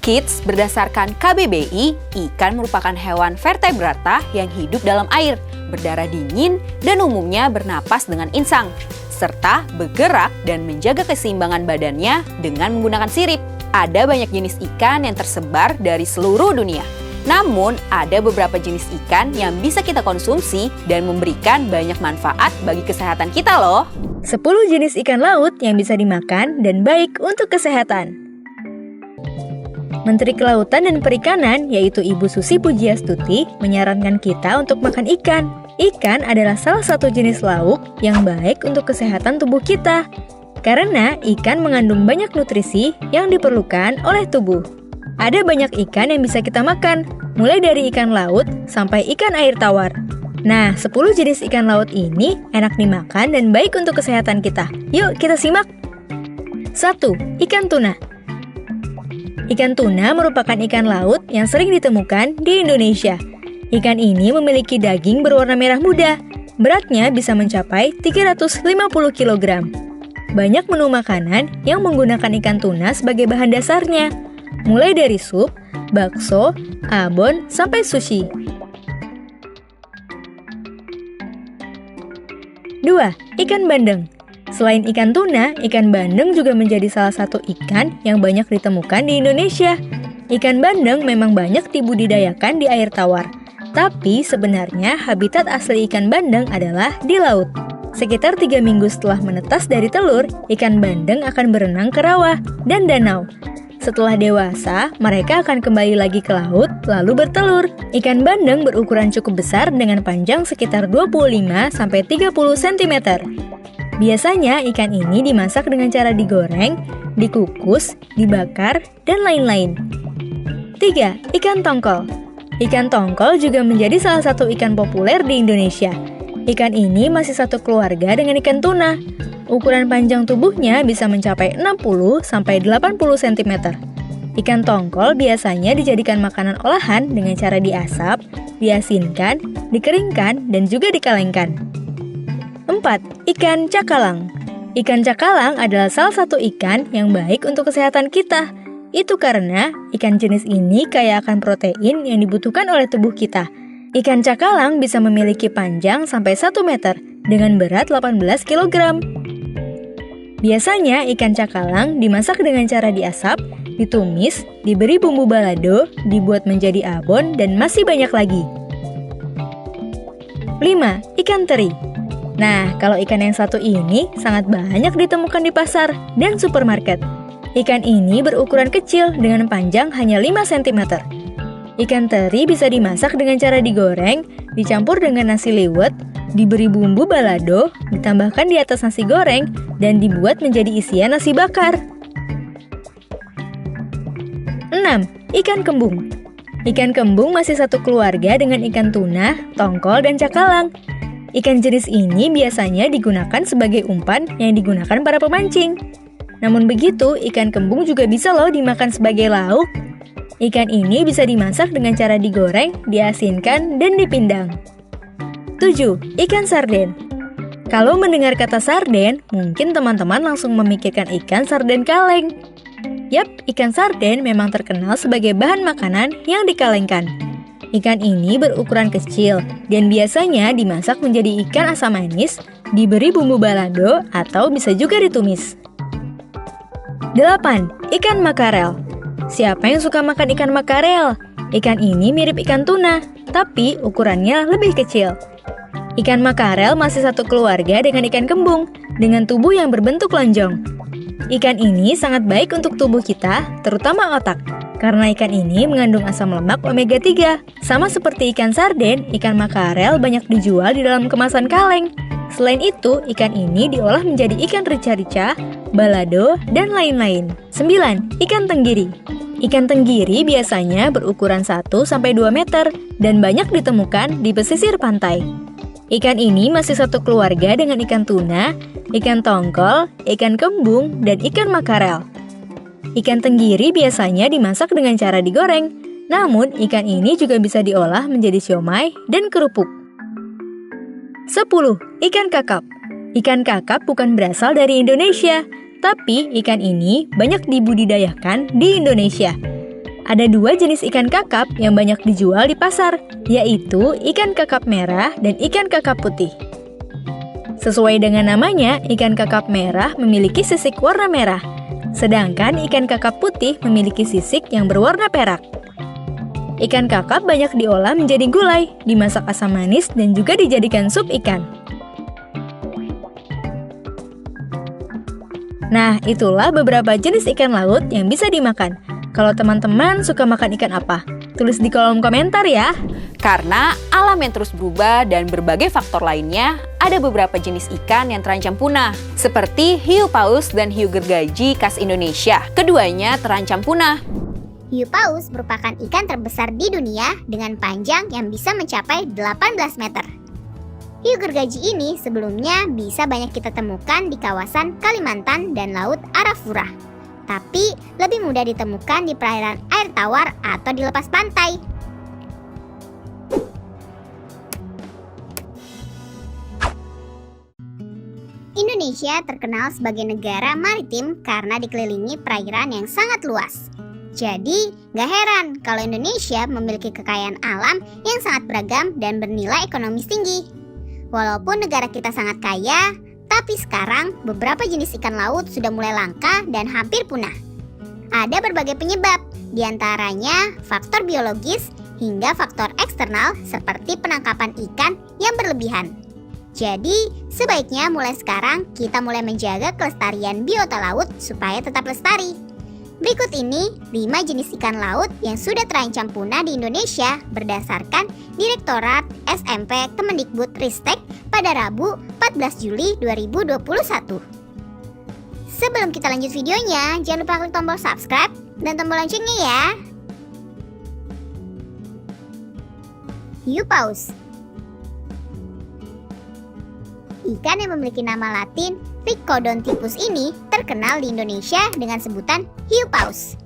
Kids, berdasarkan KBBI, ikan merupakan hewan vertebrata yang hidup dalam air, berdarah dingin, dan umumnya bernapas dengan insang, serta bergerak dan menjaga keseimbangan badannya dengan menggunakan sirip. Ada banyak jenis ikan yang tersebar dari seluruh dunia. Namun, ada beberapa jenis ikan yang bisa kita konsumsi dan memberikan banyak manfaat bagi kesehatan kita loh. 10 jenis ikan laut yang bisa dimakan dan baik untuk kesehatan. Menteri Kelautan dan Perikanan, yaitu Ibu Susi Pujiastuti, menyarankan kita untuk makan ikan. Ikan adalah salah satu jenis lauk yang baik untuk kesehatan tubuh kita. Karena ikan mengandung banyak nutrisi yang diperlukan oleh tubuh. Ada banyak ikan yang bisa kita makan, mulai dari ikan laut sampai ikan air tawar. Nah, 10 jenis ikan laut ini enak dimakan dan baik untuk kesehatan kita. Yuk, kita simak. 1. Ikan tuna. Ikan tuna merupakan ikan laut yang sering ditemukan di Indonesia. Ikan ini memiliki daging berwarna merah muda. Beratnya bisa mencapai 350 kg. Banyak menu makanan yang menggunakan ikan tuna sebagai bahan dasarnya. Mulai dari sup, bakso, abon, sampai sushi. 2. Ikan bandeng. Selain ikan tuna, ikan bandeng juga menjadi salah satu ikan yang banyak ditemukan di Indonesia. Ikan bandeng memang banyak dibudidayakan di air tawar. Tapi sebenarnya habitat asli ikan bandeng adalah di laut. Sekitar 3 minggu setelah menetas dari telur, ikan bandeng akan berenang ke rawa dan danau. Setelah dewasa, mereka akan kembali lagi ke laut, lalu bertelur. Ikan bandeng berukuran cukup besar dengan panjang sekitar 25-30 cm. Biasanya ikan ini dimasak dengan cara digoreng, dikukus, dibakar, dan lain-lain. 3. Ikan tongkol. Ikan tongkol juga menjadi salah satu ikan populer di Indonesia. Ikan ini masih satu keluarga dengan ikan tuna. Ukuran panjang tubuhnya bisa mencapai 60-80 cm. Ikan tongkol biasanya dijadikan makanan olahan dengan cara diasap, diasinkan, dikeringkan, dan juga dikalengkan. 4. Ikan cakalang. Ikan cakalang adalah salah satu ikan yang baik untuk kesehatan kita. Itu karena ikan jenis ini kaya akan protein yang dibutuhkan oleh tubuh kita. Ikan cakalang bisa memiliki panjang sampai 1 meter dengan berat 18 kg. Biasanya ikan cakalang dimasak dengan cara diasap, ditumis, diberi bumbu balado, dibuat menjadi abon, dan masih banyak lagi. 5. Ikan teri. Nah, kalau ikan yang satu ini sangat banyak ditemukan di pasar dan supermarket. Ikan ini berukuran kecil dengan panjang hanya 5 cm. Ikan teri bisa dimasak dengan cara digoreng, dicampur dengan nasi liwet, diberi bumbu balado, ditambahkan di atas nasi goreng, dan dibuat menjadi isian nasi bakar. 6. Ikan kembung. Ikan kembung masih satu keluarga dengan ikan tuna, tongkol, dan cakalang. Ikan jenis ini biasanya digunakan sebagai umpan yang digunakan para pemancing. Namun begitu, ikan kembung juga bisa loh dimakan sebagai lauk. Ikan ini bisa dimasak dengan cara digoreng, diasinkan, dan dipindang. 7. Ikan sarden. Kalau mendengar kata sarden, mungkin teman-teman langsung memikirkan ikan sarden kaleng. Yap, ikan sarden memang terkenal sebagai bahan makanan yang dikalengkan. Ikan ini berukuran kecil dan biasanya dimasak menjadi ikan asam manis, diberi bumbu balado, atau bisa juga ditumis. 8. Ikan makarel. Siapa yang suka makan ikan makarel? Ikan ini mirip ikan tuna, tapi ukurannya lebih kecil. Ikan makarel masih satu keluarga dengan ikan kembung, dengan tubuh yang berbentuk lonjong. Ikan ini sangat baik untuk tubuh kita, terutama otak, karena ikan ini mengandung asam lemak omega 3. Sama seperti ikan sarden, ikan makarel banyak dijual di dalam kemasan kaleng. Selain itu, ikan ini diolah menjadi ikan rica-rica, balado, dan lain-lain. 9. Ikan tenggiri. Ikan tenggiri biasanya berukuran 1-2 meter dan banyak ditemukan di pesisir pantai. Ikan ini masih satu keluarga dengan ikan tuna, ikan tongkol, ikan kembung, dan ikan makarel. Ikan tenggiri biasanya dimasak dengan cara digoreng, namun ikan ini juga bisa diolah menjadi siomay dan kerupuk. 10. Ikan kakap. Ikan kakap bukan berasal dari Indonesia, tapi ikan ini banyak dibudidayakan di Indonesia. Ada dua jenis ikan kakap yang banyak dijual di pasar, yaitu ikan kakap merah dan ikan kakap putih. Sesuai dengan namanya, ikan kakap merah memiliki sisik warna merah, sedangkan ikan kakap putih memiliki sisik yang berwarna perak. Ikan kakap banyak diolah menjadi gulai, dimasak asam manis, dan juga dijadikan sup ikan. Nah, itulah beberapa jenis ikan laut yang bisa dimakan. Kalau teman-teman suka makan ikan apa? Tulis di kolom komentar ya. Karena alam yang terus berubah dan berbagai faktor lainnya, ada beberapa jenis ikan yang terancam punah, seperti hiu paus dan hiu gergaji khas Indonesia. Keduanya terancam punah. Hiu paus merupakan ikan terbesar di dunia dengan panjang yang bisa mencapai 18 meter. Hiu gergaji ini sebelumnya bisa banyak kita temukan di kawasan Kalimantan dan Laut Arafura, tapi lebih mudah ditemukan di perairan air tawar atau di lepas pantai. Indonesia terkenal sebagai negara maritim karena dikelilingi perairan yang sangat luas. Jadi, gak heran kalau Indonesia memiliki kekayaan alam yang sangat beragam dan bernilai ekonomis tinggi. Walaupun negara kita sangat kaya, tapi sekarang beberapa jenis ikan laut sudah mulai langka dan hampir punah. Ada berbagai penyebab, diantaranya faktor biologis hingga faktor eksternal seperti penangkapan ikan yang berlebihan. Jadi, sebaiknya mulai sekarang kita mulai menjaga kelestarian biota laut supaya tetap lestari. Berikut ini 5 jenis ikan laut yang sudah terancam punah di Indonesia berdasarkan Direktorat SMP Kemendikbud Ristek pada Rabu 14 Juli 2021. Sebelum kita lanjut videonya, jangan lupa klik tombol subscribe dan tombol loncengnya ya. Hiu paus. Ikan yang memiliki nama latin Trichodontypus ini terkenal di Indonesia dengan sebutan hiu paus.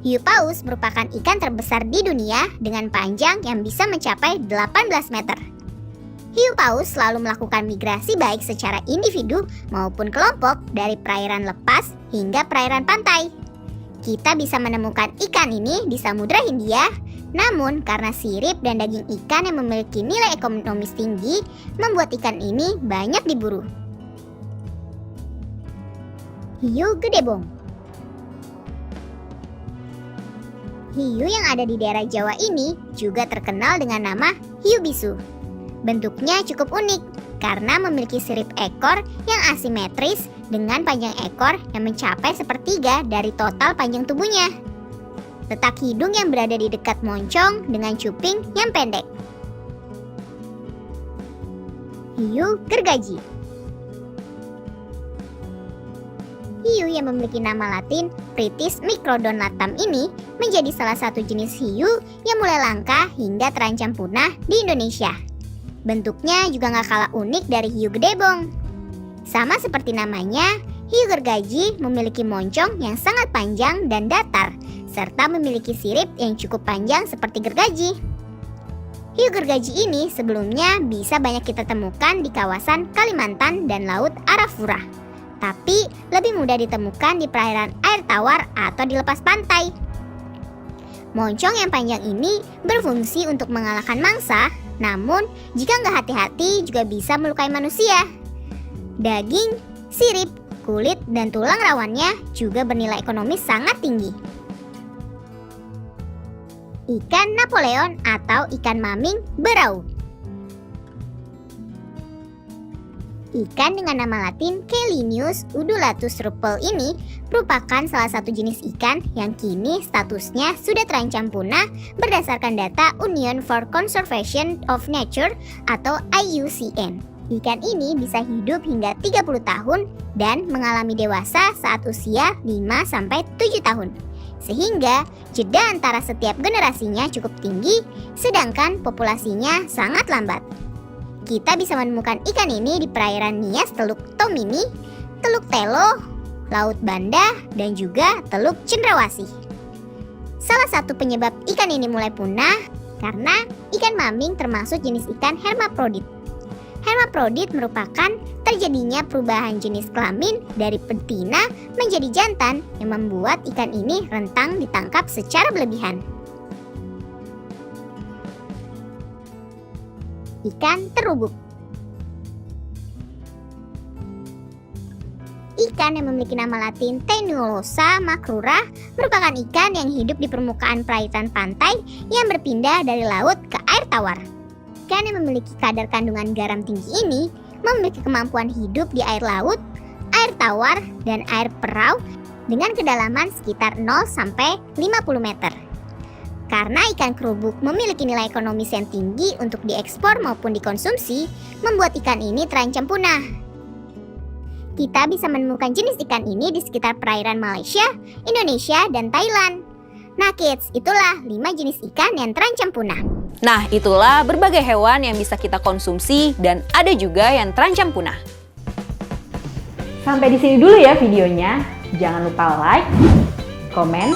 Hiu paus merupakan ikan terbesar di dunia dengan panjang yang bisa mencapai 18 meter. Hiu paus selalu melakukan migrasi baik secara individu maupun kelompok dari perairan lepas hingga perairan pantai. Kita bisa menemukan ikan ini di Samudra Hindia, namun karena sirip dan daging ikan yang memiliki nilai ekonomis tinggi, membuat ikan ini banyak diburu. Hiu gedebong. Hiu yang ada di daerah Jawa ini juga terkenal dengan nama hiu bisu. Bentuknya cukup unik karena memiliki sirip ekor yang asimetris dengan panjang ekor yang mencapai sepertiga dari total panjang tubuhnya. Letak hidung yang berada di dekat moncong dengan cuping yang pendek. Hiu gergaji. Hiu yang memiliki nama latin Pritis microdon latam ini menjadi salah satu jenis hiu yang mulai langka hingga terancam punah di Indonesia. Bentuknya juga gak kalah unik dari hiu gedebong. Sama seperti namanya, hiu gergaji memiliki moncong yang sangat panjang dan datar, serta memiliki sirip yang cukup panjang seperti gergaji. Hiu gergaji ini sebelumnya bisa banyak kita temukan di kawasan Kalimantan dan Laut Arafura, tapi lebih mudah ditemukan di perairan air tawar atau di lepas pantai. Moncong yang panjang ini berfungsi untuk mengalahkan mangsa, namun jika nggak hati-hati juga bisa melukai manusia. Daging, sirip, kulit, dan tulang rawannya juga bernilai ekonomis sangat tinggi. Ikan Napoleon atau ikan maming berau. Ikan dengan nama latin Calenius udulatus rupel ini merupakan salah satu jenis ikan yang kini statusnya sudah terancam punah berdasarkan data Union for Conservation of Nature atau IUCN. Ikan ini bisa hidup hingga 30 tahun dan mengalami dewasa saat usia 5-7 tahun. Sehingga jeda antara setiap generasinya cukup tinggi, sedangkan populasinya sangat lambat. Kita bisa menemukan ikan ini di perairan Nias Teluk Tomini, Teluk Telo, Laut Banda, dan juga Teluk Cendrawasih. Salah satu penyebab ikan ini mulai punah karena ikan maming termasuk jenis ikan hermaprodit. Hermaprodit merupakan terjadinya perubahan jenis kelamin dari betina menjadi jantan yang membuat ikan ini rentan ditangkap secara berlebihan. Ikan terubuk. Ikan yang memiliki nama latin Tenuosa macrura merupakan ikan yang hidup di permukaan perairan pantai yang berpindah dari laut ke air tawar. Ikan yang memiliki kadar kandungan garam tinggi ini memiliki kemampuan hidup di air laut, air tawar, dan air perau dengan kedalaman sekitar 0 sampai 50 meter. Karena ikan kerubuk memiliki nilai ekonomis yang tinggi untuk diekspor maupun dikonsumsi, membuat ikan ini terancam punah. Kita bisa menemukan jenis ikan ini di sekitar perairan Malaysia, Indonesia, dan Thailand. Nah kids, itulah 5 jenis ikan yang terancam punah. Nah, itulah berbagai hewan yang bisa kita konsumsi dan ada juga yang terancam punah. Sampai di sini dulu ya videonya. Jangan lupa like, comment,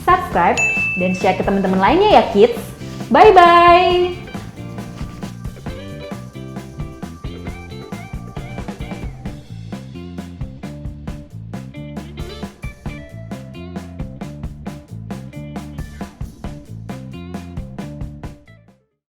subscribe, dan share ke teman-teman lainnya ya kids. Bye-bye!